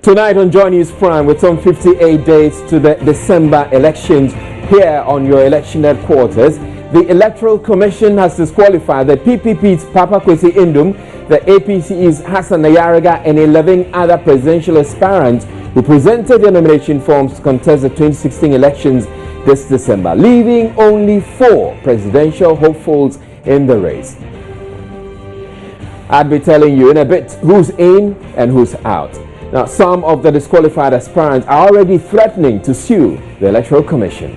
Tonight on Joy News Prime, with some 58 days to the December elections here on your election headquarters, the Electoral Commission has disqualified the PPP's Papa Kwesi Indum, the APC's Hassan Ayariga, and 11 other presidential aspirants who presented their nomination forms to contest the 2016 elections this December, leaving only 4 presidential hopefuls in the race. I'll be telling you in a bit who's in and who's out. Now, some of the disqualified aspirants are already threatening to sue the Electoral Commission.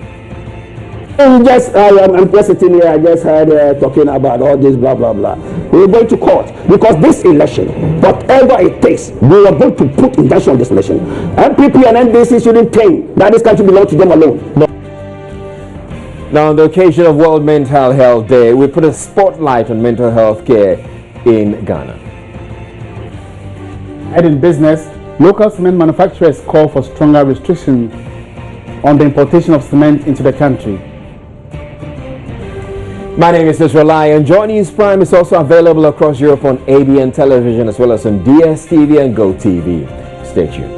I'm just sitting here, I just heard talking about all this blah blah blah. We're going to court because this election, whatever it takes, we are going to put injunction on this election. MPP and NDC shouldn't claim that this country belongs to them alone. No. Now, on the occasion of World Mental Health Day, we put a spotlight on mental health care in Ghana. And in business, local cement manufacturers call for stronger restrictions on the importation of cement into the country. My name is Israel Lai, and Joy News Prime is also available across Europe on ABN Television as well as on DSTV and GoTV. Stay tuned.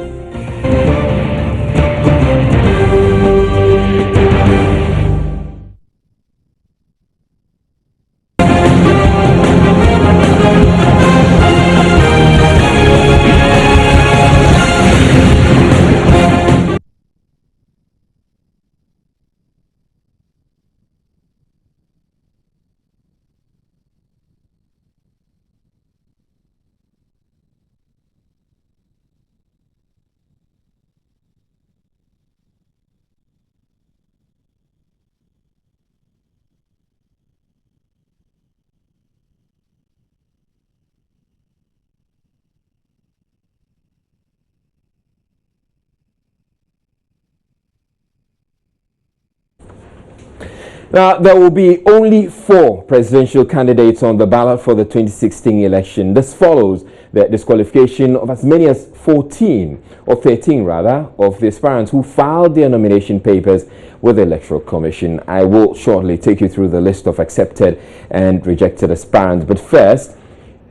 Now, there will be only 4 presidential candidates on the ballot for the 2016 election. This follows the disqualification of as many as 13 of the aspirants who filed their nomination papers with the Electoral Commission. I will shortly take you through the list of accepted and rejected aspirants. But first,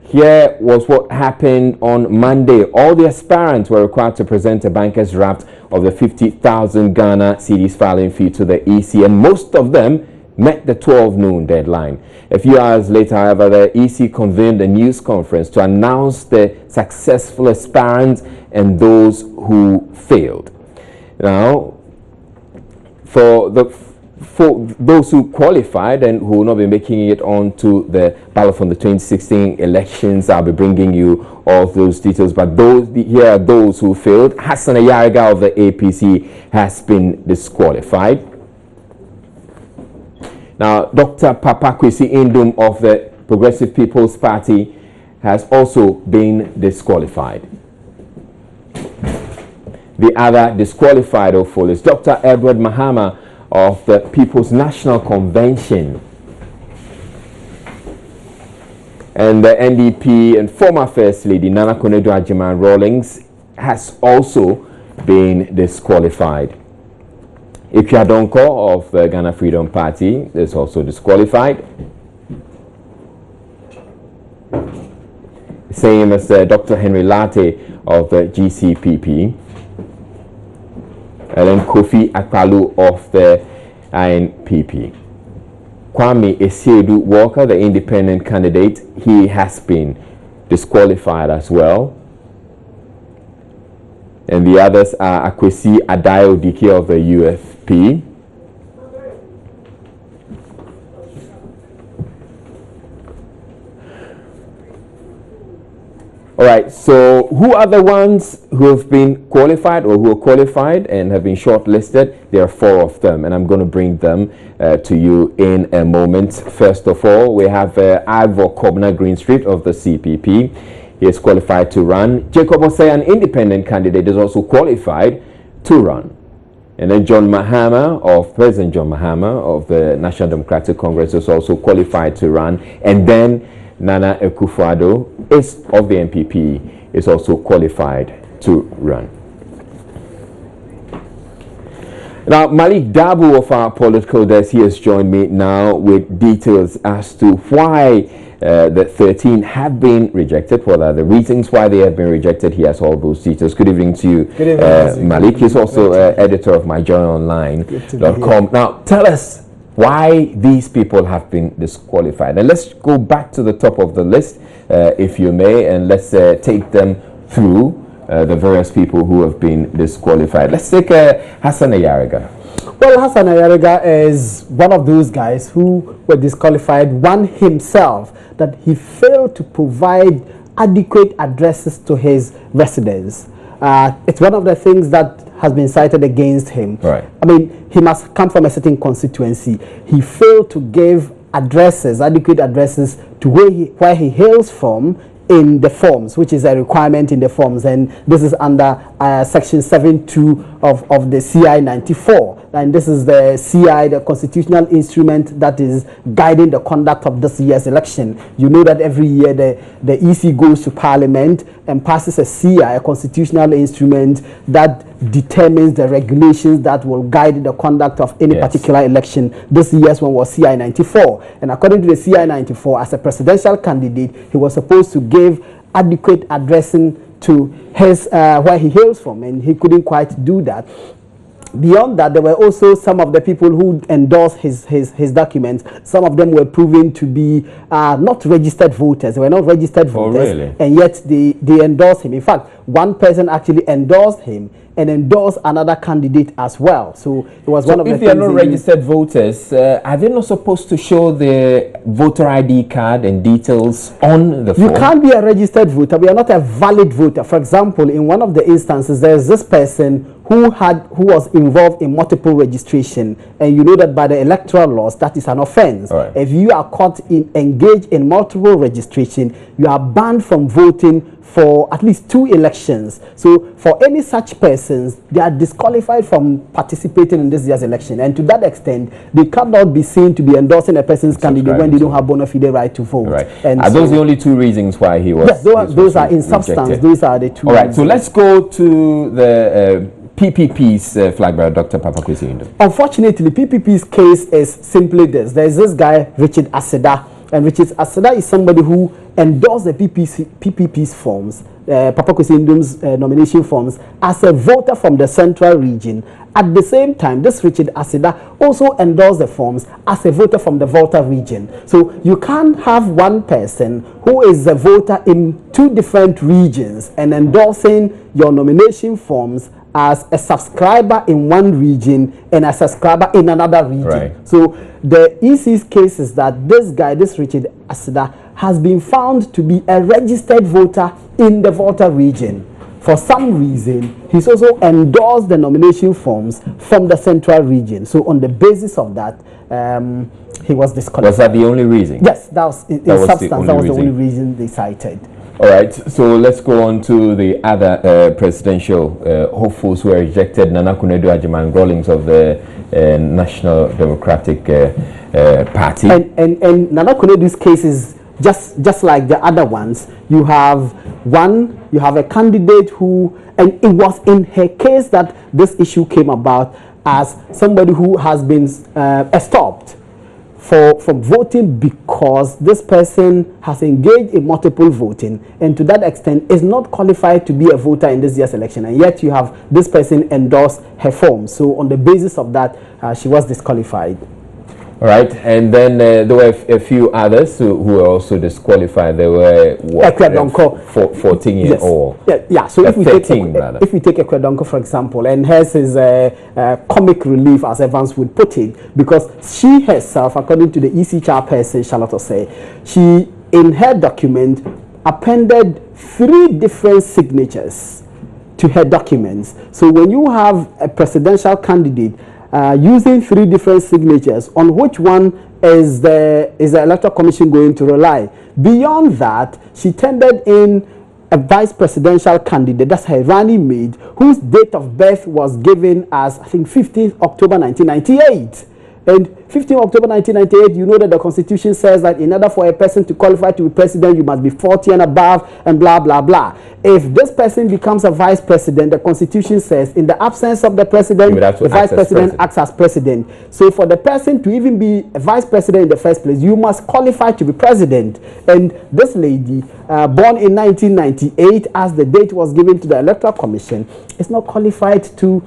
here was what happened on Monday. All the aspirants were required to present a banker's draft of the 50,000 Ghana cedis filing fee to the EC, and most of them met the 12 noon deadline. A few hours later, however, the EC convened a news conference to announce the successful aspirants and those who failed. Now, for those who qualified and who will not be making it on to the ballot from the 2016 elections, I'll be bringing you all those details. But here are those who failed. Hassan Ayariga of the APC has been disqualified. Now, Dr. Papa Kwesi Indum of the Progressive People's Party has also been disqualified. The other disqualified hopeful is Dr. Edward Mahama of the People's National Convention. And the NDP and former First Lady Nana Konadu Rawlings has also been disqualified. Ikea Donko of the Ghana Freedom Party is also disqualified. Same as Dr. Henry Latte of the GCPP. And then Kofi Akpalu of the INPP. Kwame Esiedu Walker, the independent candidate, he has been disqualified as well. And the others are Akwesi Adayo Dike of the UFP. All right, so who are the ones who have been qualified or who are qualified and have been shortlisted? There are 4 of them, and I'm going to bring them to you in a moment. First of all, we have Ivor Kobna Greenstreet of the CPP. He is qualified to run. Jacob Osei, an independent candidate, is also qualified to run. And then President John Mahama of the National Democratic Congress is also qualified to run. And then Nana Akufo-Addo of the NPP is also qualified to run. Now, Malik Dabu of our political desk, he has joined me now with details as to why the 13 have been rejected. What are the reasons why they have been rejected? He has all those details. Good evening to you. Good evening. Malik is also editor of myjoyonline.com. Now, tell us why these people have been disqualified. And let's go back to the top of the list, if you may, and let's take them through the various people who have been disqualified. Let's take Hassan Ayariga. Well, Hassan Ayariga is one of those guys who were disqualified. One himself, that he failed to provide adequate addresses to his residents. It's one of the things that has been cited against him. Right. I mean, he must come from a certain constituency. He failed to give addresses, adequate addresses to where he hails from in the forms, which is a requirement in the forms, and this is under section 7.2 of the CI 94, and this is the CI, the constitutional instrument that is guiding the conduct of this year's election. You know that every year the EC goes to Parliament and passes a CI, a constitutional instrument that determines the regulations that will guide the conduct of any particular election. This year's one was CI 94, and according to the CI 94, as a presidential candidate, he was supposed to give adequate addressing to his where he hails from, and he couldn't quite do that. Beyond that, there were also some of the people who endorsed his documents. Some of them were proven to be not registered voters. They were not registered voters, really? And yet they endorsed him. In fact, one person actually endorsed him and endorsed another candidate as well. So it was one of the things. If they are not registered voters, are they not supposed to show the voter ID card and details on the form? You can't be a registered voter. We are not a valid voter. For example, in one of the instances, there's this person who was involved in multiple registration, and you know that by the electoral laws that is an offense. Right. If you are caught engaged in multiple registration, you are banned from voting for at least 2 elections. So for any such persons, they are disqualified from participating in this year's election, and to that extent they cannot be seen to be endorsing a person's candidate when they don't have bona fide right to vote. Right. And are those the only 2 reasons why he was? Yes, those are in substance. Rejected. Those are the 2 all right, reasons. so let's go to the PPP's flag bearer, Dr. Papa Kwesi Nduom. Unfortunately, PPP's case is simply this. There is this guy, Richard Aseda, and Richard Aseda is somebody who endorsed the PPP's forms, Papa Kwesi Nduom's nomination forms, as a voter from the central region. At the same time, this Richard Aseda also endorsed the forms as a voter from the Volta region. So you can't have one person who is a voter in 2 different regions and endorsing your nomination forms as a subscriber in one region and a subscriber in another region. Right. So the EC's case is that this guy, this Richard Aseda, has been found to be a registered voter in the Volta region. For some reason, he's also endorsed the nomination forms from the central region. So on the basis of that, he was disqualified. Was that the only reason? Yes, that was in substance. That was the only reason they cited. All right, so let's go on to the other presidential hopefuls who are rejected. Nana Kunedu Agyemang Rawlings of the National Democratic Party. And Nana Kunedu's case is just like the other ones. You have a candidate who, and it was in her case that this issue came about, as somebody who has been stopped from voting because this person has engaged in multiple voting, and to that extent is not qualified to be a voter in this year's election, and yet you have this person endorse her form. So on the basis of that, she was disqualified. All right, and then there were a few others who were also disqualified. There were 14-year-old. Yes. Yeah. So if we take Ekwe-Donko, for example, and hers is comic relief, as Evans would put it, because she herself, according to the EC chairperson Charlotte Osei, she in her document appended 3 different signatures to her documents. So when you have a presidential candidate using 3 different signatures, on which one is the Electoral Commission going to rely? Beyond that, she tendered in a vice presidential candidate, that's her running mate, whose date of birth was given as, I think, 15th October 1998. And 15 October 1998, you know that the Constitution says that in order for a person to qualify to be president, you must be 40 and above, and blah, blah, blah. If this person becomes a vice president, the Constitution says in the absence of the president, the vice president acts as president. So for the person to even be a vice president in the first place, you must qualify to be president. And this lady, born in 1998, as the date was given to the Electoral Commission, is not qualified to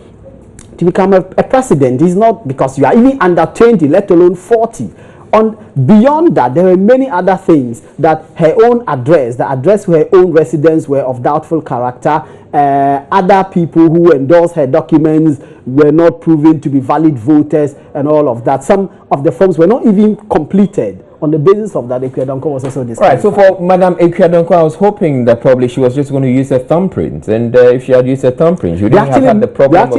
become a president. It's not, because you are even under 20, let alone 40. Beyond that, there were many other things that her own address, the address to her own residence, were of doubtful character. Other people who endorsed her documents were not proven to be valid voters and all of that. Some of the forms were not even completed. On the basis of that, Ekwe-Adonkor was also disqualified. Right, so for Madam Ekwe-Adonkor, I was hoping that probably she was just going to use a thumbprint. And if she had used a thumbprint, she wouldn't have had the problem.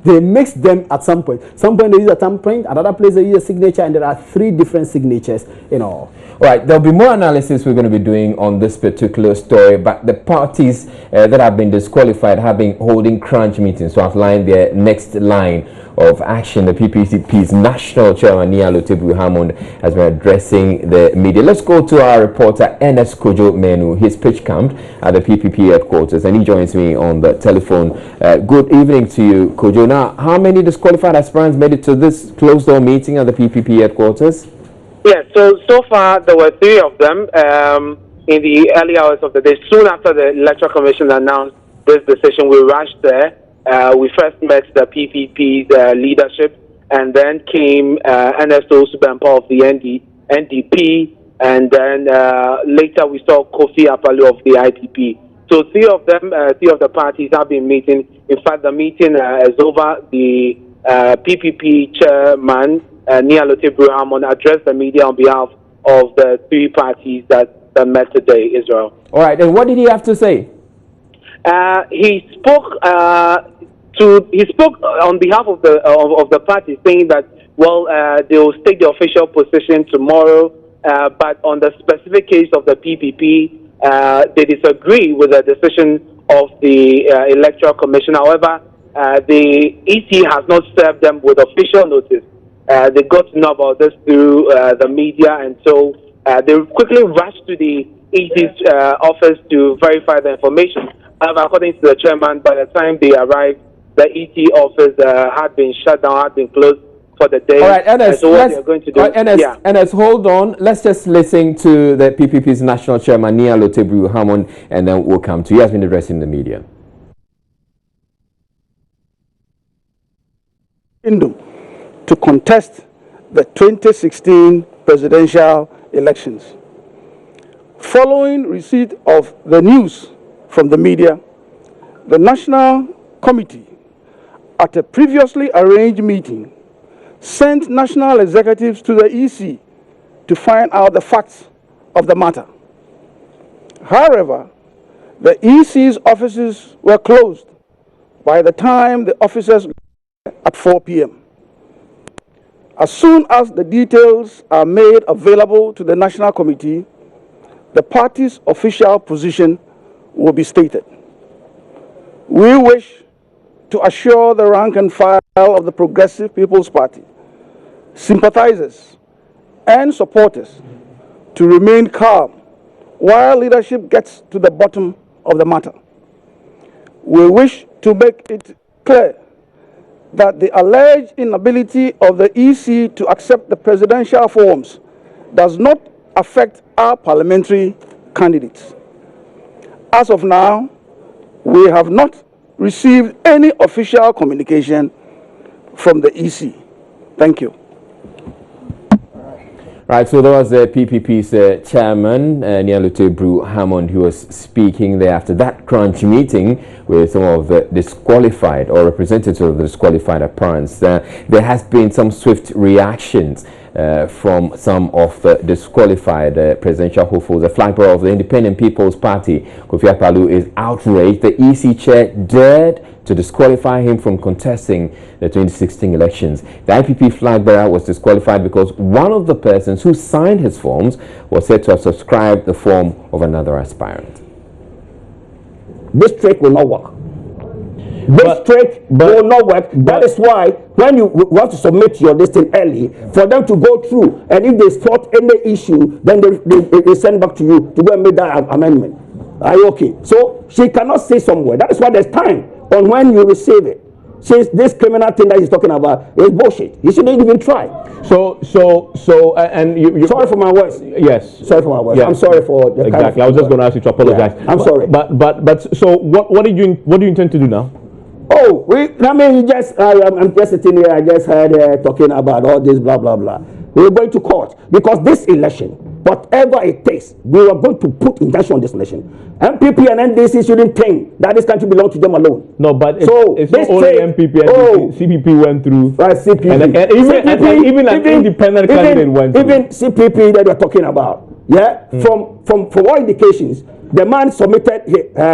They mix them at some point. Some point they use a thumbprint, another place they use a signature, and there are 3 different signatures in all. All right, there'll be more analysis we're going to be doing on this particular story, but the parties that have been disqualified have been holding crunch meetings to outline their next line of action. The PPP's national chairman, Nia Lotebru Hammond, has been addressing the media. Let's go to our reporter, Ernest Kojo Menu. He's pitch camped at the PPP headquarters, and he joins me on the telephone. Good evening to you, Kojo. Now, how many disqualified aspirants made it to this closed-door meeting at the PPP headquarters? Yes, so far there were 3 of them in the early hours of the day. Soon after the Electoral Commission announced this decision, we rushed there. We first met the PPP's leadership, and then came NSO Subempa of the NDP, and then later we saw Kofi Apalu of the IPP. So 3 of them, 3 of the parties have been meeting. In fact, the meeting is over. The PPP chairman, Nia Lotebru Hammond, addressed the media on behalf of the 3 parties that met today, Israel. All right, and what did he have to say? He spoke on behalf of the party, saying that they will take the official position tomorrow, but on the specific case of the PPP, they disagree with the decision of the Electoral Commission. However, the EC has not served them with official notice. They got to know about this through the media, and so they quickly rushed to the EC's office to verify the information. However, according to the chairman, by the time they arrived, the EC office had been shut down, had been closed for the day. All right, Ernest, so what they're going to do, Ernest, hold on. Let's just listen to the PPP's national chairman, Nia Lotebru Hammond, and then we'll come to you. He has been addressing the media. To contest the 2016 presidential elections. Following receipt of the news from the media, the National Committee, at a previously arranged meeting, sent national executives to the EC to find out the facts of the matter. However, the EC's offices were closed by the time the officers at 4 p.m. As soon as the details are made available to the National Committee, the party's official position will be stated. We wish to assure the rank and file of the Progressive People's Party, sympathizers and supporters to remain calm while leadership gets to the bottom of the matter. We wish to make it clear that the alleged inability of the EC to accept the presidential forms does not affect our parliamentary candidates. As of now, we have not received any official communication from the EC. Thank you. Right, so that was the PPP's chairman, Nia Lotebru Hammond, who was speaking there after that crunch meeting with some of the disqualified or representatives of the disqualified apparents. There has been some swift reactions from some of the disqualified presidential hopefuls. The flag bearer of the Independent People's Party, Kofi Apalu, is outraged. The EC chair dared to disqualify him from contesting the 2016 elections. The IPP flag bearer was disqualified because one of the persons who signed his forms was said to have subscribed the form of another aspirant. This trick will not work. This trick will not work. That is why when you want to submit your listing early, for them to go through, and if they spot any issue, then they send back to you to go and make that amendment. Are you okay? So she cannot say somewhere. That is why there's time on when you receive it. Since this criminal thing that he's talking about is bullshit. He shouldn't even try. And you sorry for my words. Yes. Sorry for my words. Yeah. I'm sorry for the exactly. Kind of I was just going to ask you to apologize. Yeah, I'm sorry. But so what do you intend to do now? Oh, I'm just sitting here. I just heard talking about all this blah blah blah. We're going to court because this election, whatever it takes, we are going to put injunction on this election. MPP and NDC shouldn't think that this country belongs to them alone. No, but it's not only MPP and CPP went through. Right, CPP. And even an independent candidate went through. Even CPP that we're talking about. Yeah? From all indications, the man submitted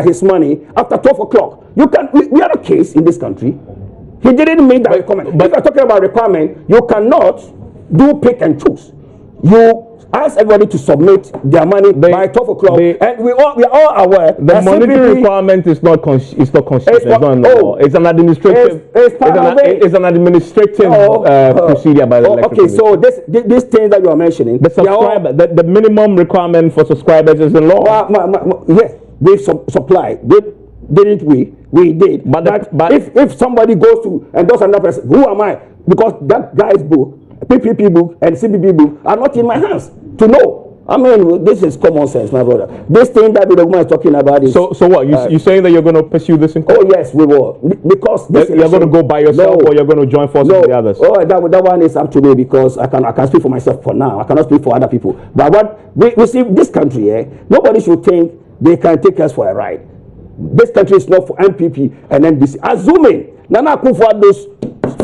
his money after 12 o'clock. We have a case in this country. He didn't make that requirement. But if you're talking about requirement, you cannot do pick and choose. You ask everybody to submit their money by 12 o'clock, and we are all aware the monetary requirement is not constitutional. It's not it's an administrative. It's an administrative procedure by the electoral commission. So this thing that you are mentioning, the minimum requirement for subscribers is in law. Yes, they supplied. Didn't we? We did. But if somebody goes to endorse another person, who am I? Because that guy's book, PPP book and CPP book are not in my hands to know. I mean, this is common sense, my brother. This thing that the woman is talking about is... So what? You saying that you're going to pursue this in court? Oh, yes, we will. Because this you're going to go by yourself, or you're going to join forces with the others? Oh, that one is up to me, because I can speak for myself for now. I cannot speak for other people. But what we see, this country, nobody should think they can take us for a ride. This country is not for MPP and NDC. Assuming Nana Akufo-Addo's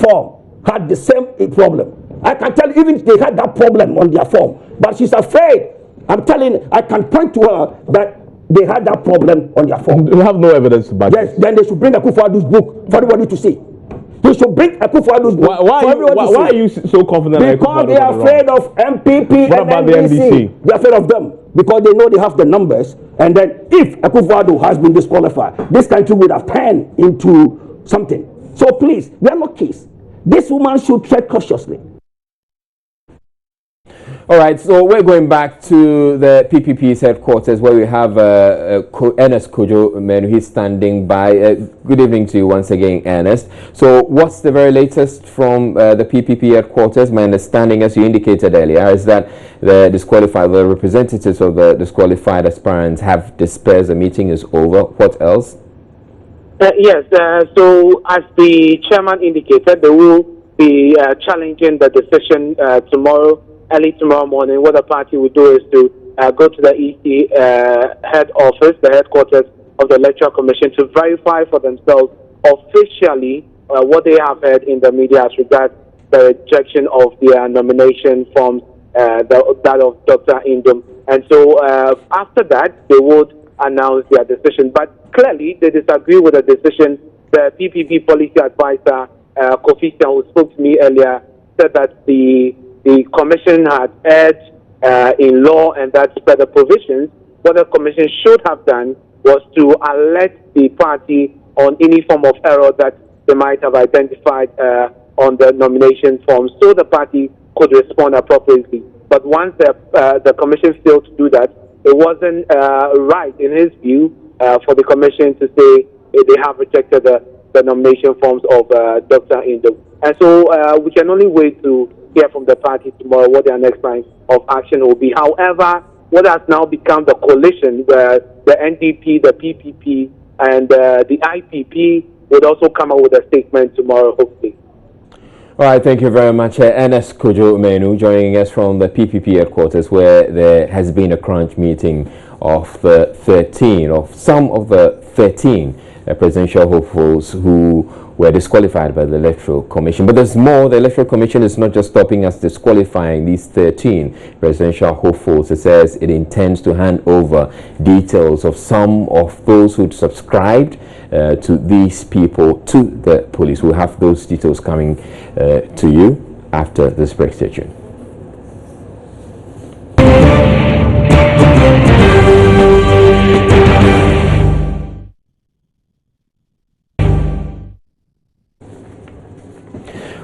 form had the same problem. I can tell you, even they had that problem on their form, but she's afraid. I'm telling, I can point to her that they had that problem on their form. You have no evidence to back it. Yes, then they should bring Akufo-Addo's book for everybody to see. They should bring Akufo-Addo's book for everybody to see. Why are you so confident? Because they are afraid of MPP what about NDC. The NDC? They are afraid of them because they know they have the numbers. And then if Akufo-Addo has been disqualified, this country would have turned into something. So please, we are not case. This woman should tread cautiously. All right, so we're going back to the PPP's headquarters where we have Ernest Kojo Manu. He's standing by. Good evening to you once again, Ernest. So what's the very latest from the PPP headquarters? My understanding, as you indicated earlier, is that the representatives of the disqualified aspirants have dispersed. The meeting is over. What else? Yes, so as the chairman indicated, they will be challenging the decision early tomorrow morning. What the party will do is to go to the EC head office, the headquarters of the Electoral Commission, to verify for themselves officially what they have heard in the media as regards the rejection of their nomination forms, that of Dr. Indom. And so after that, they would announce their decision. But clearly, they disagree with the decision. The PPP policy advisor, Kofi Sian, who spoke to me earlier, said that the commission had erred in law, and that the provisions, what the commission should have done was to alert the party on any form of error that they might have identified on the nomination form, so the party could respond appropriately. But once the commission failed to do that, it wasn't right, in his view, for the commission to say they have rejected the nomination forms of Dr. Indom. And so we can only wait to hear from the party tomorrow what their next line of action will be. However, what has now become the coalition, the NDP, the PPP, and the IPP would also come out with a statement tomorrow, hopefully. All right, thank you very much. Ernest Kojo Manu joining us from the PPP headquarters, where there has been a crunch meeting of some of the 13 presidential hopefuls who were disqualified by the Electoral Commission. But there's more. The Electoral Commission is not just stopping us disqualifying these 13 presidential hopefuls. It says it intends to hand over details of some of those who subscribed to these people to the police. We'll have those details coming to you after this break. Stay tuned.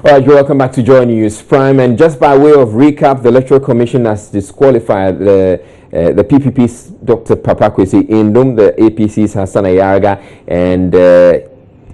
All right, you're welcome back to Joy News Prime. And just by way of recap, the Electoral Commission has disqualified the PPP's Dr. Papa Kwesi Indom, the APC's Hassan Ayarga, and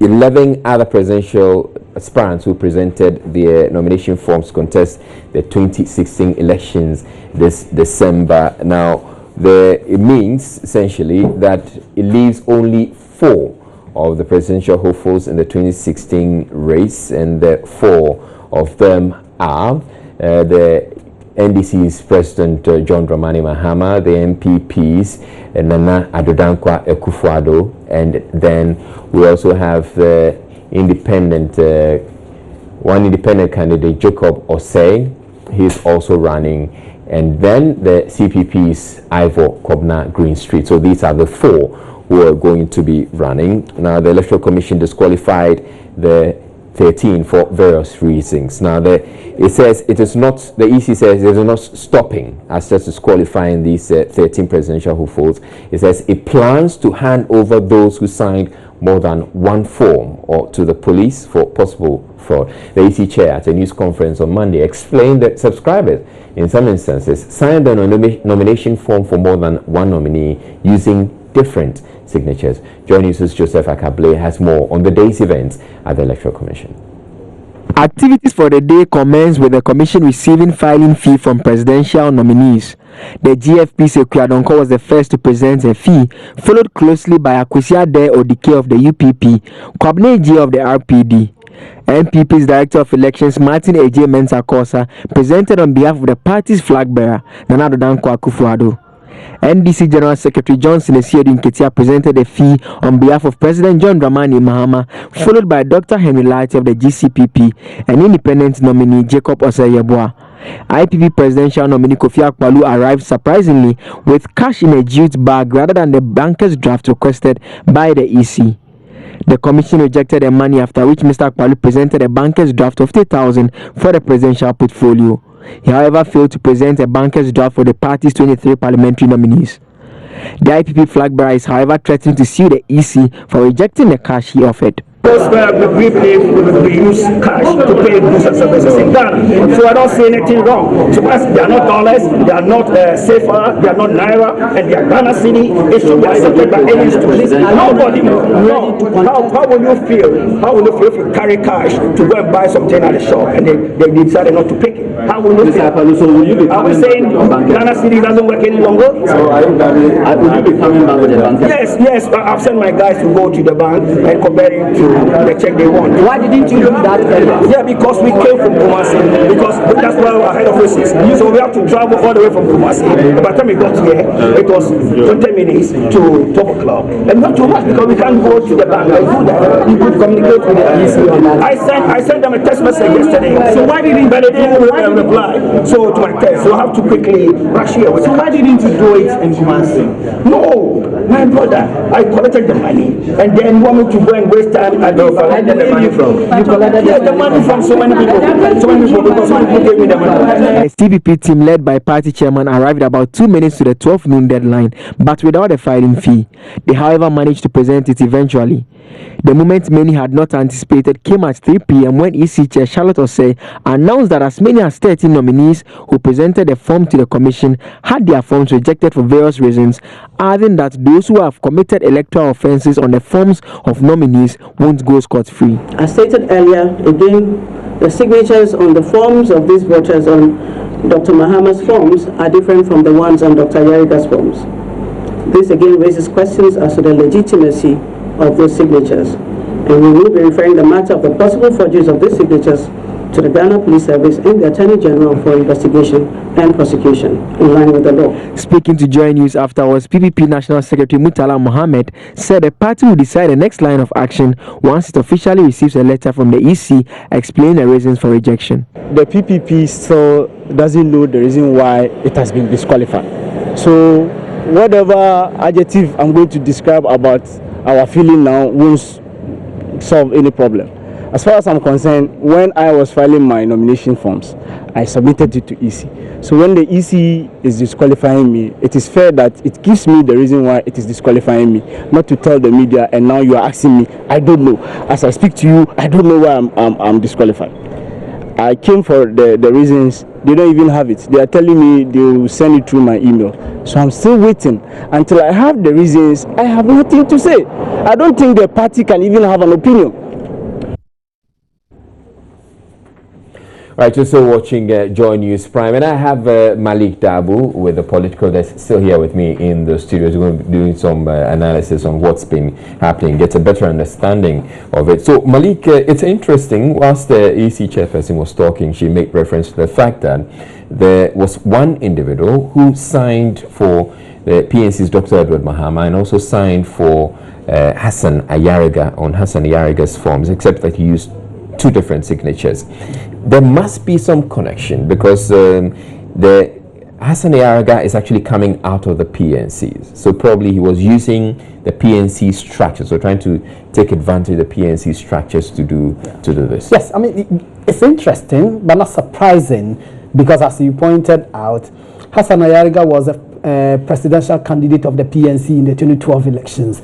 11 other presidential aspirants who presented their nomination forms to contest the 2016 elections this December. Now, it means essentially that it leaves only 4 of the presidential hopefuls in the 2016 race, and 4 of them are the NDC's President John Dramani Mahama, the MPPs Nana Addo Dankwa Akufo-Addo, and then we also have the one independent candidate, Jacob Osei. He's also running, and then the CPP's Ivor Kobna Greenstreet. So these are the 4 who are going to be running. Now, the Electoral Commission disqualified the 13 for various reasons. Now, it says it is not, the EC says it is not stopping as just disqualifying these 13 presidential hopefuls. It says it plans to hand over those who signed more than 1 form or to the police for possible fraud. The EC chair at a news conference on Monday explained that subscribers in some instances signed a nomination form for more than 1 nominee using different signatures. Joy News' Joseph Akable has more on the day's events at the Electoral Commission. Activities for the day commence with the Commission receiving filing fee from presidential nominees. The GFP Sekou Adonko was the first to present a fee, followed closely by Akwesi Ade Odike of the UPP, Kwabena G of the RPD. MPP's Director of Elections, Martin A.J. Mensah-Kosa, presented on behalf of the party's flag bearer, Nana Addo Dankwa Akufo-Addo. NDC General Secretary Johnson Esiedu Nketia presented a fee on behalf of President John Dramani Mahama, followed by Dr. Henry Light of the GCPP and independent nominee Jacob Osei-Yeboah. IPP presidential nominee Kofi Akpaloo arrived surprisingly with cash in a jute bag rather than the banker's draft requested by the EC. The commission rejected the money, after which Mr. Akpaloo presented a banker's draft of 50,000 for the presidential portfolio. He, however, failed to present a banker's draft for the party's 23 parliamentary nominees. The IPP flag bearer is, however, threatening to sue the EC for rejecting the cash he offered. Those we use cash to pay goods and services in Ghana. So I don't see anything wrong. So as they are not dollars, they are not safer, they are not naira, and they are Ghana city. It should be accepted by any institution. Nobody. No. How will you feel? How will you feel if you carry cash to go and buy something at the shop and they decided not to pick it? How will you feel? Are we saying Ghana city doesn't work any longer? So will you be coming back with the bank? Yes. I've sent my guys to go to the bank and compare it to the check they want. Why didn't you do that earlier? Yeah, because we came from Kumasi. Because that's where our head office is. So we have to travel all the way from Kumasi. By the time we got here, it was 20 minutes to 12 o'clock. And not too much because we can't go to the bank and do that. You could communicate with the EC on that. I sent them a text message yesterday. So why didn't they didn't reply? So to my text, so I have to quickly rush here. So why didn't you do it in Kumasi? No, my brother, I collected the money and then want me to go and waste time. I don't collected the money from. You collected the money from so many people. So many people because so many people gave me the money. The CPP team led by party chairman arrived about 2 minutes to the 12 noon deadline, but without a filing fee. They, however, managed to present it eventually. The moment many had not anticipated came at 3 p.m. when EC Chair Charlotte Osei announced that as many as 13 nominees who presented a form to the commission had their forms rejected for various reasons, adding that those who have committed electoral offences on the forms of nominees won't go scot-free. As stated earlier, again, the signatures on the forms of these voters on Dr. Mahama's forms are different from the ones on Dr. Ayariga's forms. This again raises questions as to the legitimacy of those signatures, and we will be referring the matter of the possible forgeries of these signatures to the Ghana Police Service and the Attorney General for investigation and prosecution in line with the law. Speaking to Joy News afterwards, PPP National Secretary Murtala Mohammed said the party will decide the next line of action once it officially receives a letter from the EC explaining the reasons for rejection. The PPP still doesn't know the reason why it has been disqualified. So whatever adjective I'm going to describe about our feeling now won't solve any problem. As far as I'm concerned, when I was filing my nomination forms, I submitted it to EC. So when the EC is disqualifying me, it is fair that it gives me the reason why it is disqualifying me, not to tell the media, and now you are asking me, I don't know. As I speak to you, I don't know why I'm disqualified. I came for the reasons. They don't even have it. They are telling me they will send it through my email. So I'm still waiting until I have the reasons. I have nothing to say. I don't think the party can even have an opinion. Right, you're still watching Joy News Prime, and I have Malik Dabu with the political desk still here with me in the studio. We're going to be doing some analysis on what's been happening, get a better understanding of it. So, Malik, it's interesting. Whilst the EC chairperson was talking, she made reference to the fact that there was one individual who signed for the PNC's Dr. Edward Mahama and also signed for Hassan Ayariga on Hassan Ayariga's forms, except that he used two different signatures. There must be some connection because the Hassan Ayariga is actually coming out of the PNCs. So probably he was using the PNC structure, so trying to take advantage of the PNC structures to do this. Yes, I mean, it's interesting, but not surprising, because as you pointed out, Hassan Ayariga was a presidential candidate of the PNC in the 2012 elections.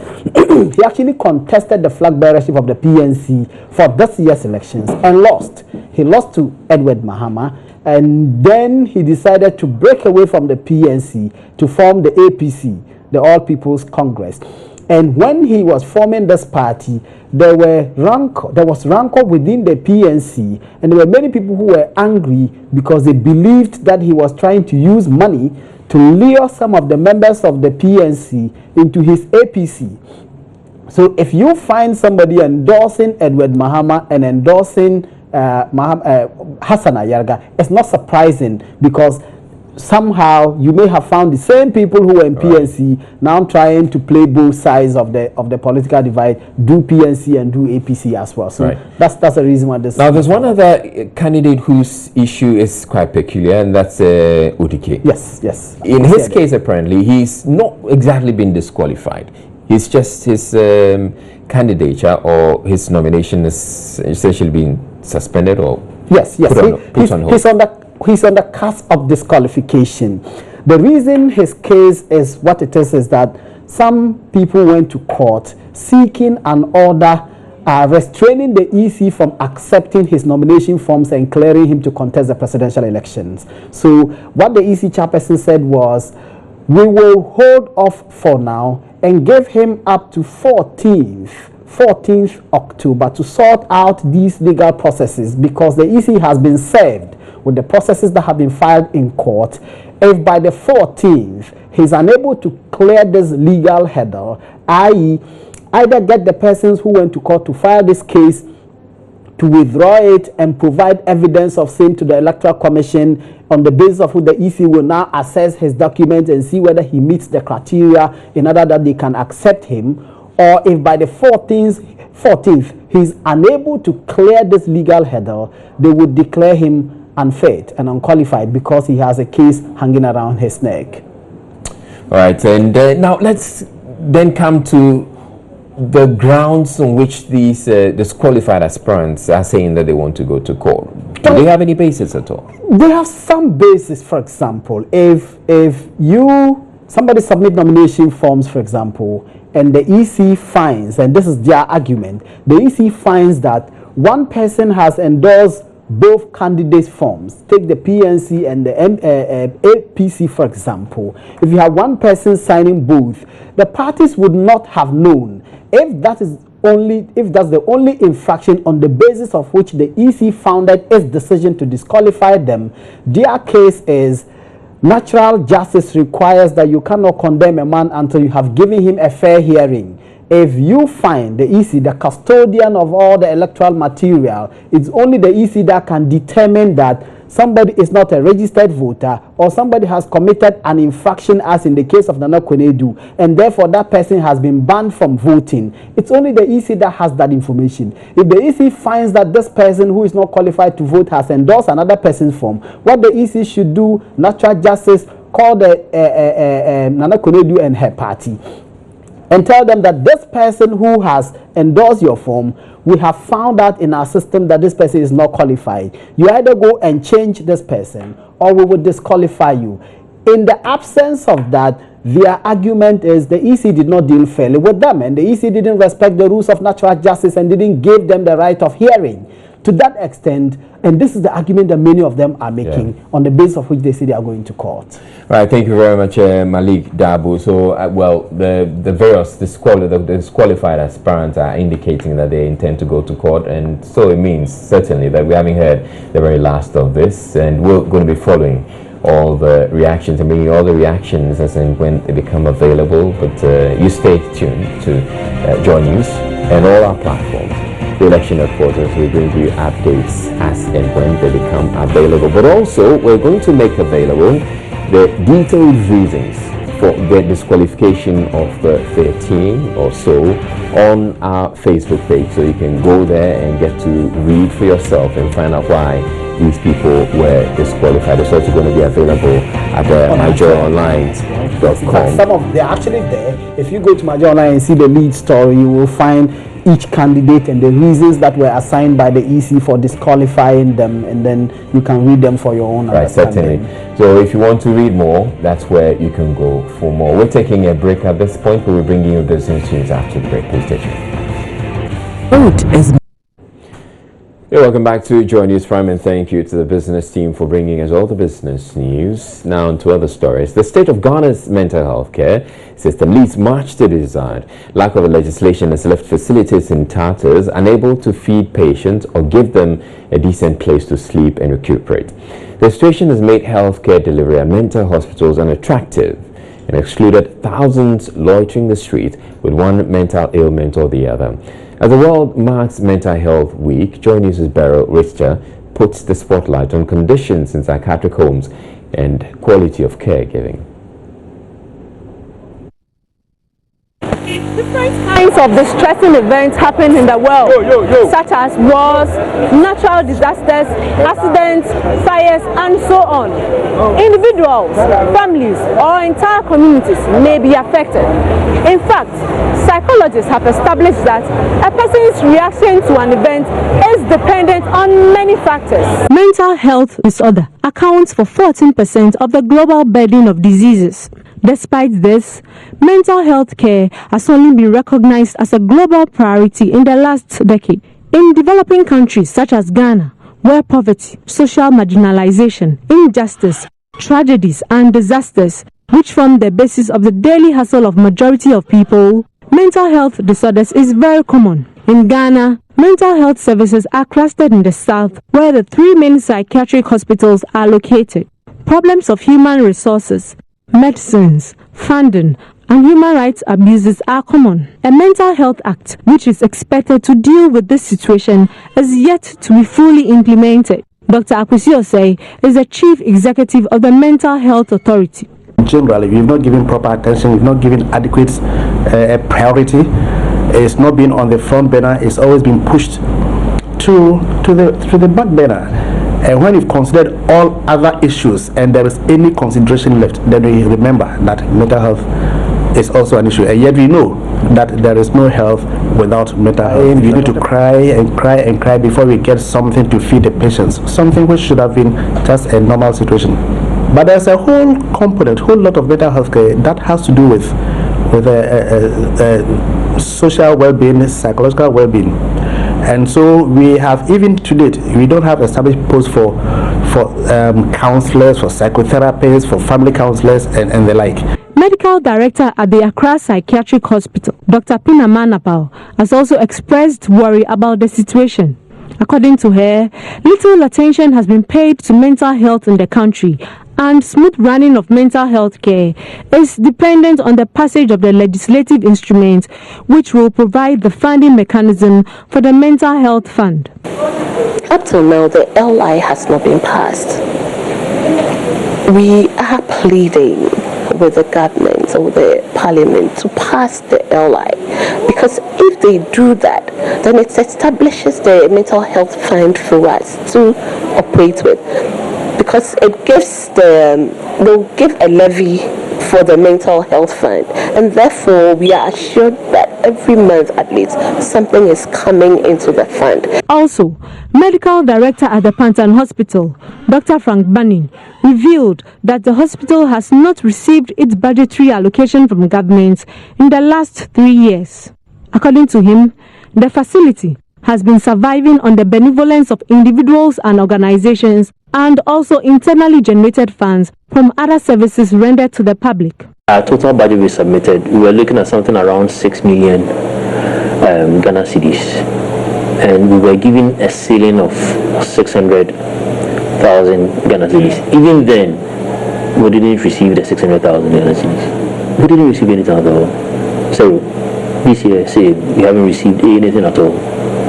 He actually contested the flag bearership of the PNC for this year's elections and lost. He lost to Edward Mahama, and then he decided to break away from the PNC to form the APC, the All People's Congress. And when he was forming this party, there was rancor within the PNC, and there were many people who were angry because they believed that he was trying to use money to lure some of the members of the PNC into his APC. So if you find somebody endorsing Edward Mahama and endorsing Hassan Ayariga, it's not surprising, because somehow you may have found the same people who were in PNC now trying to play both sides of the political divide, do PNC and do APC as well. So that's the reason why this. Now there's one other candidate whose issue is quite peculiar, and that's Udike. Yes. In his case, apparently, he's not exactly been disqualified. He's just his candidature or his nomination is essentially being suspended or put on hold. He's on the cusp of disqualification. The reason his case is what it is that some people went to court seeking an order restraining the EC from accepting his nomination forms and clearing him to contest the presidential elections. So what the EC chairperson said was, we will hold off for now and give him up to 14th October to sort out these legal processes, because the EC has been served with the processes that have been filed in court. If by the 14th he's unable to clear this legal hurdle, i.e. either get the persons who went to court to file this case to withdraw it and provide evidence of same to the Electoral Commission, on the basis of who the EC will now assess his documents and see whether he meets the criteria in order that they can accept him, or if by the 14th he's unable to clear this legal hurdle, they would declare him unfit and unqualified because he has a case hanging around his neck. All right, and now let's then come to the grounds on which these disqualified aspirants are saying that they want to go to court. Do they have any basis at all? They have some basis. For example, if somebody submit nomination forms, for example, and the EC finds, and this is their argument, the EC finds that one person has endorsed both candidates' forms. Take the PNC and the APC, for example. If you have one person signing both, the parties would not have known. If that's the only infraction on the basis of which the EC founded its decision to disqualify them, their case is natural justice requires that you cannot condemn a man until you have given him a fair hearing. If you find the EC the custodian of all the electoral material, it's only the EC that can determine that somebody is not a registered voter or somebody has committed an infraction, as in the case of Nana Kwenedu, and therefore that person has been banned from voting. It's only the EC that has that information. If the EC finds that this person who is not qualified to vote has endorsed another person's form, what the EC should do, natural justice, call the Nana Kwenedu and her party and tell them that this person who has endorsed your form, we have found out in our system that this person is not qualified. You either go and change this person or we will disqualify you. In the absence of that, their argument is the EC did not deal fairly with them, and the EC didn't respect the rules of natural justice and didn't give them the right of hearing to that extent, and this is the argument that many of them are making, on the basis of which they say they are going to court. Right, thank you very much, Malik Dabu. So, well, the various disqualified aspirants are indicating that they intend to go to court, and so it means certainly that we haven't heard the very last of this, and we're going to be following all the reactions and bringing all the reactions as and when they become available. But you stay tuned to Joy News and all our platforms. The election headquarters will bring you updates as and when they become available. But also, we're going to make available the detailed reasons for the disqualification of 13 or so on our Facebook page. So you can go there and get to read for yourself and find out why these people were disqualified. It's also going to be available at myjoyonline.com. Some of they're actually there. If you go to My Joy Online and see the lead story, you will find each candidate and the reasons that were assigned by the EC for disqualifying them, and then you can read them for your own understanding. Certainly. So if you want to read more, that's where you can go for more. We're taking a break at this point, but we're bringing you business news after the break. Please stay tuned. Hey, welcome back to Joy News Prime, and thank you to the business team for bringing us all the business news. Now on to other stories. The state of Ghana's mental health care system leads much to be desired. Lack of legislation has left facilities in tatters unable to feed patients or give them a decent place to sleep and recuperate. The situation has made healthcare delivery at mental hospitals unattractive and excluded thousands loitering the street with one mental ailment or the other. As the world marks Mental Health Week, Joy News' Beryl Richter puts the spotlight on conditions in psychiatric homes and quality of caregiving. Different kinds of distressing events happen in the world, such as wars, natural disasters, accidents, fires, and so on. Individuals, families, or entire communities may be affected. In fact, psychologists have established that a person's reaction to an event is dependent on many factors. Mental health disorder accounts for 14% of the global burden of diseases. Despite this, mental health care has only been recognized as a global priority in the last decade. In developing countries such as Ghana, where poverty, social marginalization, injustice, tragedies, and disasters, which form the basis of the daily hustle of majority of people, mental health disorders is very common. In Ghana, mental health services are clustered in the south, where the 3 main psychiatric hospitals are located. Problems of human resources, medicines, funding, and human rights abuses are common. A Mental Health Act, which is expected to deal with this situation, is yet to be fully implemented. Dr. Akwesi Osei is the Chief Executive of the Mental Health Authority. Generally, we've not given proper attention, we've not given adequate priority. It's not been on the front burner, it's always been pushed to the back burner. And when you've considered all other issues and there is any consideration left, then we remember that mental health is also an issue. And yet we know that there is no health without mental health. We need to cry and cry and cry before we get something to feed the patients, something which should have been just a normal situation. But there's a whole component, whole lot of mental health care that has to do with social well-being, psychological well-being. And so we have, even to date, we don't have established posts for counselors, for psychotherapists, for family counselors, and the like. Medical Director at the Accra Psychiatric Hospital, Dr. Pina Manapal, has also expressed worry about the situation. According to her, little attention has been paid to mental health in the country, and smooth running of mental health care is dependent on the passage of the legislative instrument, which will provide the funding mechanism for the Mental Health Fund. Up till now, the LI has not been passed. We are pleading with the government or the parliament to pass the LI, because if they do that, then it establishes the mental health fund for us to operate with, because it gives they'll give a levy for the mental health fund, and therefore we are assured that every month at least something is coming into the fund. Also, Medical Director at the Pantan Hospital, Dr. Frank Banning, revealed that the hospital has not received its budgetary allocation from government in the last 3 years. According to him, the facility has been surviving on the benevolence of individuals and organizations and also internally generated funds from other services rendered to the public. Our total budget we submitted, we were looking at something around 6 million Ghana cedis, and we were given a ceiling of 600,000 Ghana cedis. Even then, we didn't receive the 600,000 Ghana cedis. We didn't receive anything at all. So this year, say we haven't received anything at all.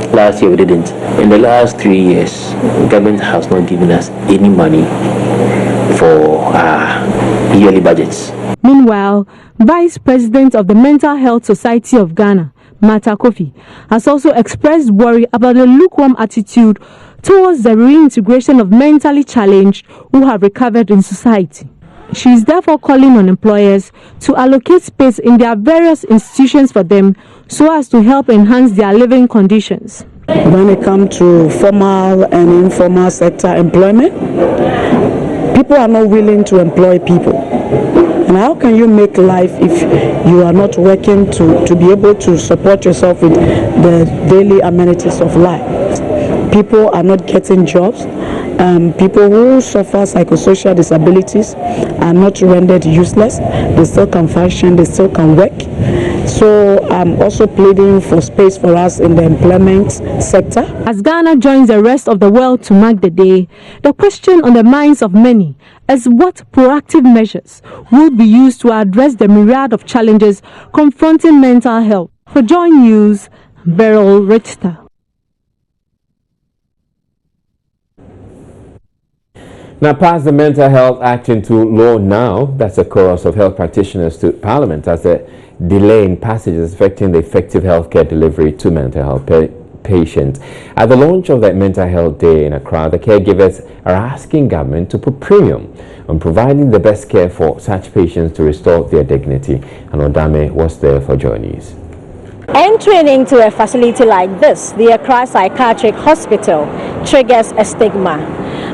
Last year we didn't. In the last 3 years, government has not given us any money for yearly budgets. Meanwhile, Vice President of the Mental Health Society of Ghana, Martha Kofi, has also expressed worry about the lukewarm attitude towards the reintegration of mentally challenged who have recovered in society. She is therefore calling on employers to allocate space in their various institutions for them so as to help enhance their living conditions. When it comes to formal and informal sector employment, people are not willing to employ people. And how can you make life if you are not working to be able to support yourself with the daily amenities of life? People are not getting jobs. People who suffer psychosocial disabilities are not rendered useless. They still can function, they still can work. So I'm also pleading for space for us in the employment sector. As Ghana joins the rest of the world to mark the day, the question on the minds of many is what proactive measures will be used to address the myriad of challenges confronting mental health. For Joy News, Beryl Richter. Now, pass the Mental Health Act into law now. That's a chorus of health practitioners to Parliament as a delay in passage is affecting the effective healthcare delivery to mental health patients. At the launch of that Mental Health Day in Accra, the caregivers are asking government to put premium on providing the best care for such patients to restore their dignity. And Odame was there for Joy News. Entering into a facility like this, the Accra Psychiatric Hospital, triggers a stigma.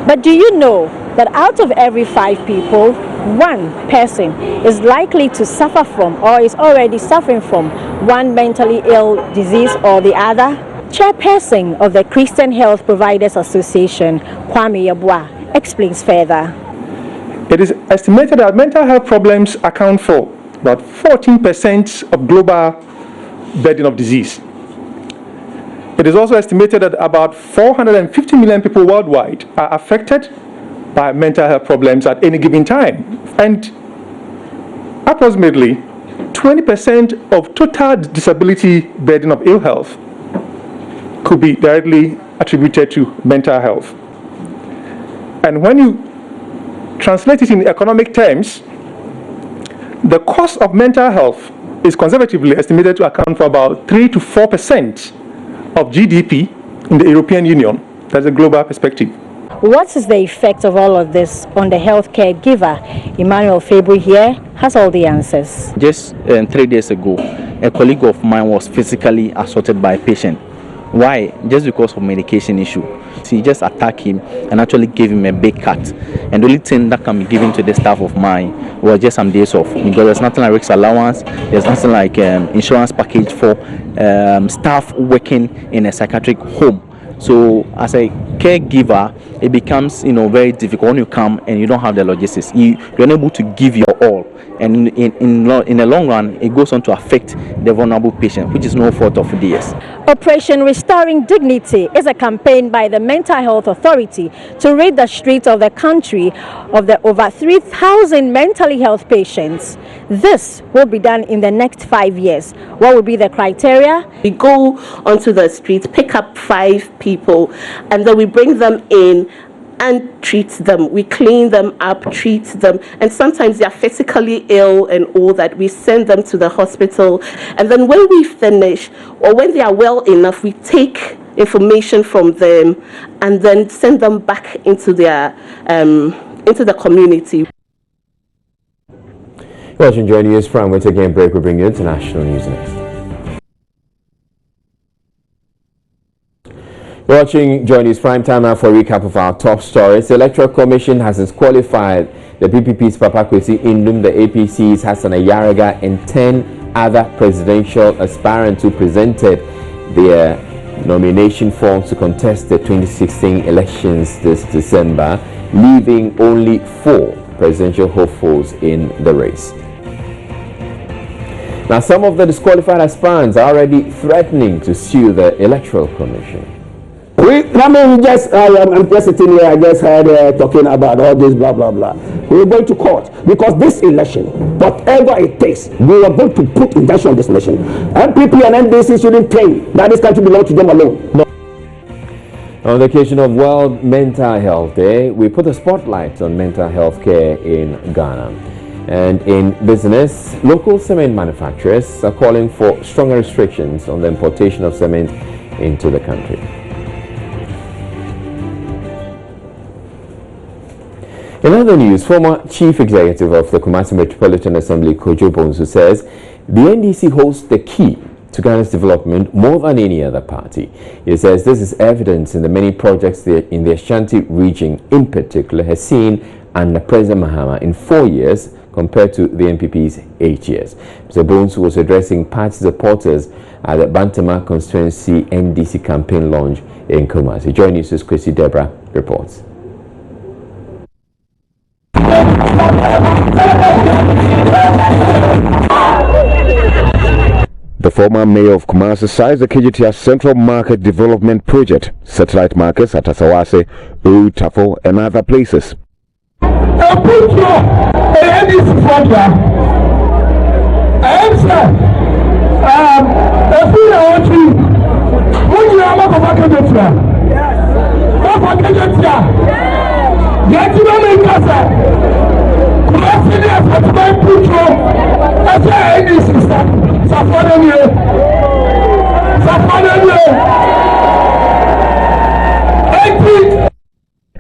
But do you know that out of every 5 people, 1 person is likely to suffer from or is already suffering from one mentally ill disease or the other? Chairperson of the Christian Health Providers Association, Kwame Yabua, explains further. It is estimated that mental health problems account for about 14% of global burden of disease. It is also estimated that about 450 million people worldwide are affected by mental health problems at any given time. And approximately 20% of total disability burden of ill health could be directly attributed to mental health. And when you translate it in economic terms, the cost of mental health is conservatively estimated to account for about 3 to 4% of GDP in the European Union. That's a global perspective. What is the effect of all of this on the healthcare giver? Emmanuel Fabry here has all the answers. Just 3 days ago, a colleague of mine was physically assaulted by a patient. Why? Just because of medication issue. So he just attacked him and actually gave him a big cut. And the only thing that can be given to the staff of mine was just some days off. Because there's nothing like risk allowance, there's nothing like insurance package for staff working in a psychiatric home. So as a caregiver, it becomes very difficult when you come and you don't have the logistics. You're unable to give your all, and in the long run, it goes on to affect the vulnerable patient, which is no fault of theirs. Operation Restoring Dignity is a campaign by the Mental Health Authority to rid the streets of the country of the over 3,000 mentally health patients. This will be done in the next 5 years. What will be the criteria? We go onto the streets, pick up 5 people, and then we bring them in and treat them. We clean them up, treat them, and sometimes they are physically ill and all that. We send them to the hospital, and then when we finish, or when they are well enough, we take information from them and then send them back into their into the community. Watching Joy News from once again break, we bring you international news next. Watching Joy News Prime Time now for a recap of our top stories. The Electoral Commission has disqualified the PPP's Papa Kwesi Indum, the APC's Hassan Ayariga, and 10 other presidential aspirants who presented their nomination forms to contest the 2016 elections this December, leaving only 4 presidential hopefuls in the race. Now, some of the disqualified aspirants are already threatening to sue the Electoral Commission. I'm just sitting here, I just heard talking about all this blah blah blah. We're going to court because this election, whatever it takes, we are going to put injunction on this election. MPP and NDC shouldn't claim that this country belongs to them alone. No. On the occasion of World Mental Health Day, we put a spotlight on mental health care in Ghana. And in business, local cement manufacturers are calling for stronger restrictions on the importation of cement into the country. In other news, former Chief Executive of the Kumasi Metropolitan Assembly, Kojo Bonsu, says the NDC holds the key to Ghana's development more than any other party. He says this is evidence in the many projects in the Ashanti region in particular has seen under President Mahama in 4 years compared to the NPP's 8 years. Mr. Bonsu was addressing party supporters at the Bantama Constituency NDC campaign launch in Kumasi. Joining us is Kwesi Deborah reports. The former mayor of Kumasi cites the KGTR Central Market Development Project, satellite markets at Asawase, Old Tafo, and other places.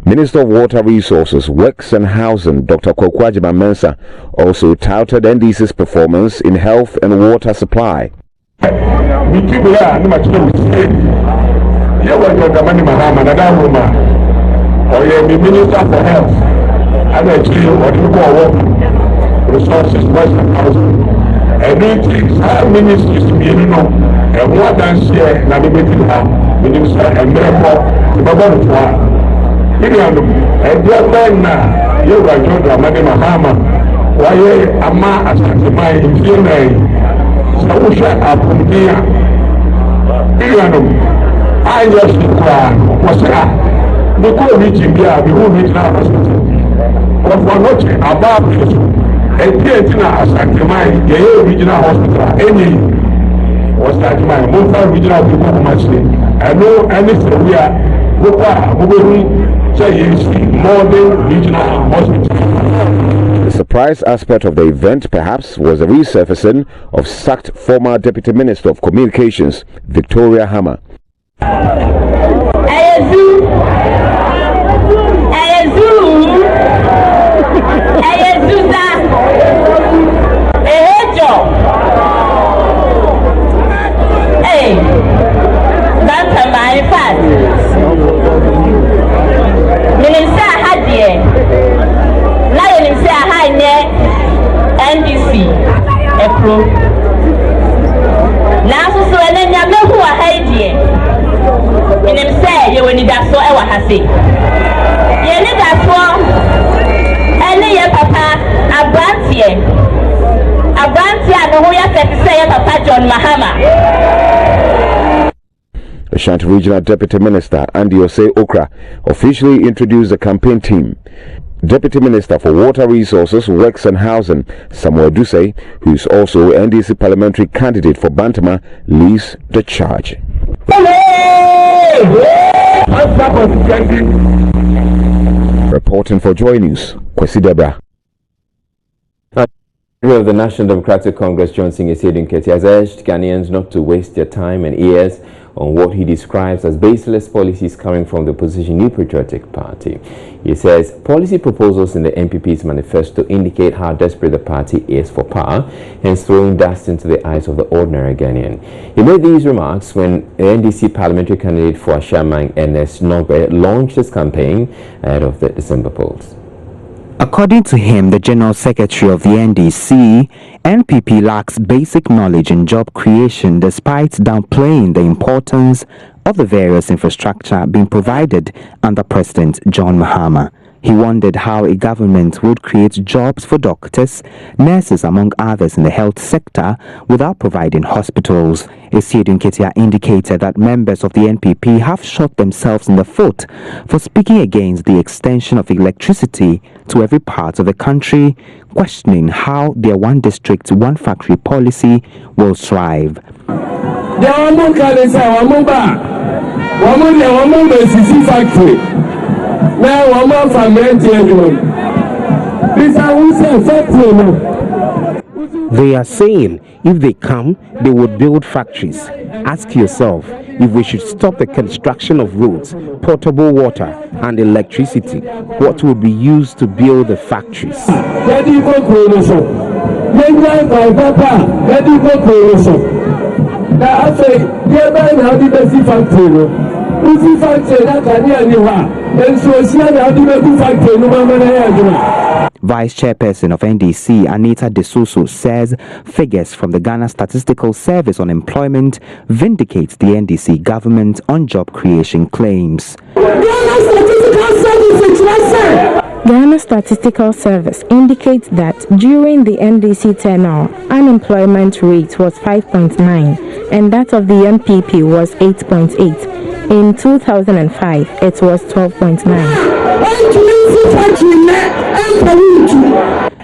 Minister of Water Resources, Works and Housing, Dr. Kwakwajima Mensah, also touted NDC's performance in health and water supply. Minister for Health, and actually what you call resources, Works and Housing. And doing things, ministries to be, and more than share, and minister and therefore, the Bible for and your man, you are John Mahama, why Ama Asantuma in Vienna, Sausha Apunia, I just was the co meeting here, we will meet now. But for watching about this, and Pietina Asantuma, the regional hospital, any was that my multi regional people who must say, I know anything we are. The surprise aspect of the event perhaps was the resurfacing of sacked former Deputy Minister of Communications, Victoria Hammer. NDC Epro now so and then who are hiding in him say you will need that so I was happy you need that for any papa a branch no who you say Papa John Mahama. Ashanti Regional Deputy Minister Andy Osei Okra officially introduced the campaign team. Deputy Minister for Water Resources, Works and Housing, Samuel Duse, who is also NDC parliamentary candidate for Bantama, leads the charge. Reporting for Joy News, Kwesi Deborah. Of the National Democratic Congress, John Singh Nketi, has urged Ghanaians not to waste their time and ears on what he describes as baseless policies coming from the opposition New Patriotic Party. He says policy proposals in the NPP's manifesto indicate how desperate the party is for power, hence throwing dust into the eyes of the ordinary Ghanaian. He made these remarks when the NDC parliamentary candidate for Ashamang, Ernest Nogbe, launched his campaign ahead of the December polls. According to him, the General Secretary of the NDC, NPP lacks basic knowledge in job creation despite downplaying the importance of the various infrastructure being provided under President John Mahama. He wondered how a government would create jobs for doctors, nurses, among others in the health sector without providing hospitals. Esiedun Ketia indicated that members of the NPP have shot themselves in the foot for speaking against the extension of electricity to every part of the country, questioning how their one district, one factory policy will thrive. They are saying if they come, they would build factories. Ask yourself if we should stop the construction of roads, potable water, and electricity. What will be used to build the factories? Vice Chairperson of NDC, Anita Desuso, says figures from the Ghana Statistical Service on employment vindicates the NDC government on job creation claims. Ghana Statistical Service indicates that during the NDC tenure, unemployment rate was 5.9 and that of the NPP was 8.8. In 2005, it was 12.9.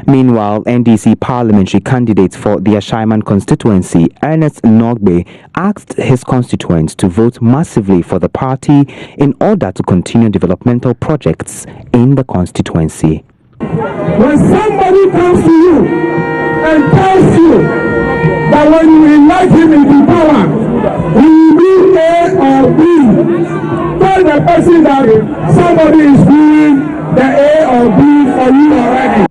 Meanwhile, NDC parliamentary candidate for the Ashaiman constituency, Ernest Nogbe, asked his constituents to vote massively for the party in order to continue developmental projects in the constituency. When somebody comes to you and tells you that when you elect him in the power, he will do A or B, tell the person that somebody is doing the A or B for you already.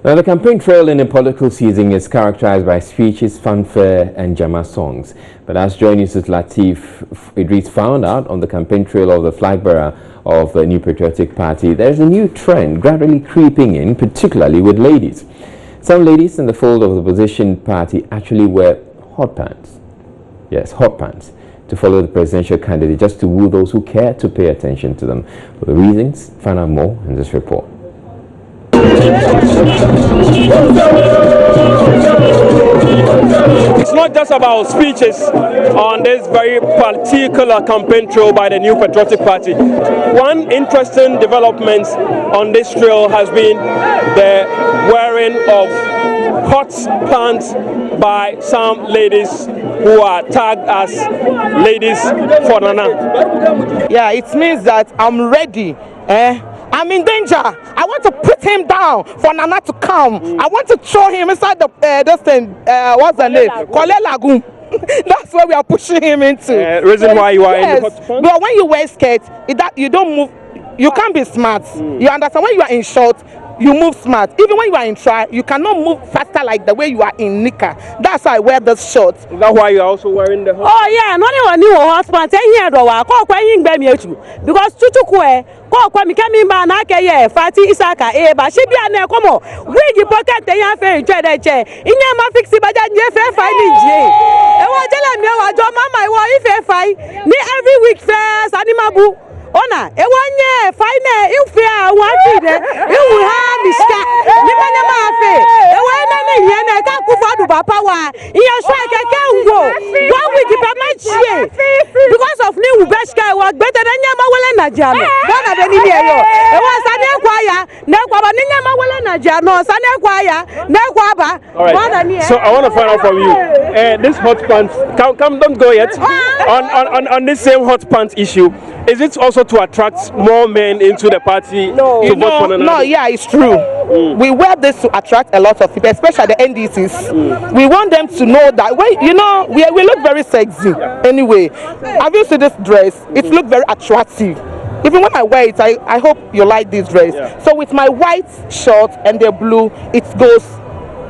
Now, the campaign trail in the political season is characterized by speeches, fanfare, and Jama songs. But as Joy News' Latif Idris found out on the campaign trail of the flag bearer of the New Patriotic Party, there's a new trend gradually creeping in, particularly with ladies. Some ladies in the fold of the opposition party actually wear hot pants. Yes, hot pants, to follow the presidential candidate, just to woo those who care to pay attention to them. For the reasons, find out more in this report. It's not just about speeches on this very particular campaign trail by the New Patriotic Party. One interesting development on this trail has been the wearing of hot pants by some ladies who are tagged as Ladies for Nana. Yeah, it means that I'm ready. I'm in danger. I want to put him down for Nana to come. I want to throw him inside the this thing. What's the name? Kole Lagoon. That's where we are pushing him into. Reason why you are in the hot pants? But when you wear skirts, you don't move. You can't be smart. You understand? When you are in short, you move smart. Even when you are in tri, you cannot move faster like the way you are in knicker. That's why I wear this short. Is that why you are also wearing the hot pants? Oh yeah, not even new hot pants. Here do wa ko kwa yin gbe mi etu because tutukwe ko kwa mi kemi ma na ke ye Fati Isaka ba she bia na komo wig pocket yan fe je de je inya ma fix ba ja je fe fa ni je e wo jele mi wa jo mama e wo ife fa ni every week first animabu ona e wanye fine ife a wan fi de e wu ha miska ni ma na ma fe e wa na na ye na ka ku fodu papa wa iye so keke ngo 1 week pe ma chie because of ni wu beska wa gbete na nya ma wele na jano bona be ni ye yo e wa sa ne kwa ya na kwa ba ni nya ma wele na jano sa ne kwa ya na kwa ba bona ni. So I want to find out from you this hot pants, come don't go yet, on this same hot pants issue, is it also to attract more men into the party to vote for Nana? No, yeah, it's true. We wear this to attract a lot of people, especially the NDCs. We want them to know that we look very sexy. Anyway, have you seen this dress? It looks very attractive. Even when I wear it, I hope you like this dress. So with my white short and the blue, it goes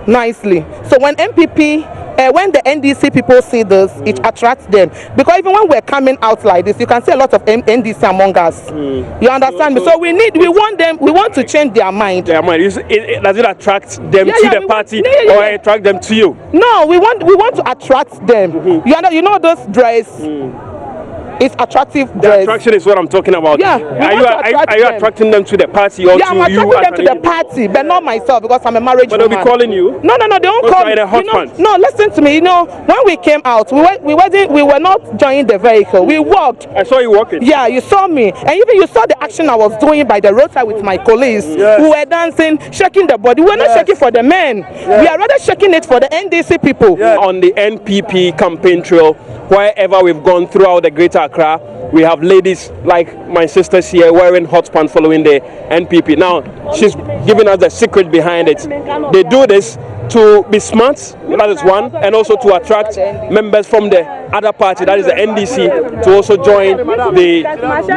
nicely. So when NPP when the NDC people see this, it attracts them. Because even when we're coming out like this, you can see a lot of NDC among us. You understand me? So we want to change their mind. Their mind. Does it attract them to the party or attract them to you? No, we want to attract them. You know those dress. It's attractive dress. The attraction is what I'm talking about. Yeah. Are you attracting them to the party or to you? Yeah, I'm attracting them to the party, but not myself because I'm a married woman. But they'll be calling you? No, they won't call me. No, listen to me. You know, when we came out, we were not joining the vehicle. We walked. I saw you walking. Yeah, you saw me. And even you saw the action I was doing by the roadside with my colleagues. Yes. We were dancing, shaking the body. We were not shaking for the men. Yes. We are rather shaking it for the NDC people. Yes. On the NPP campaign trail, wherever we've gone throughout the Greater Accra, we have ladies like my sisters here wearing hot pants following the NPP. Now, she's giving us the secret behind it. They do this to be smart, that is one, and also to attract members from the other party, that is the NDC, to also join the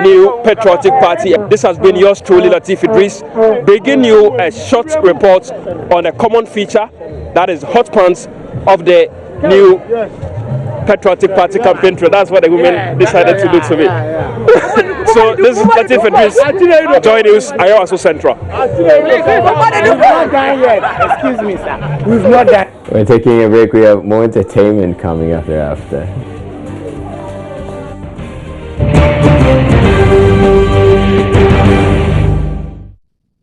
new patriotic party. This has been yours truly, Lateef Idris, bringing you a short report on a common feature, that is hot pants of the new patriotic party campaign trail. That's what the women decided to do to me. So this is Lateef Idris, Joy News, Ayawaso Central. Excuse me, sir. We've not done. We're taking a break. We have more entertainment coming up thereafter.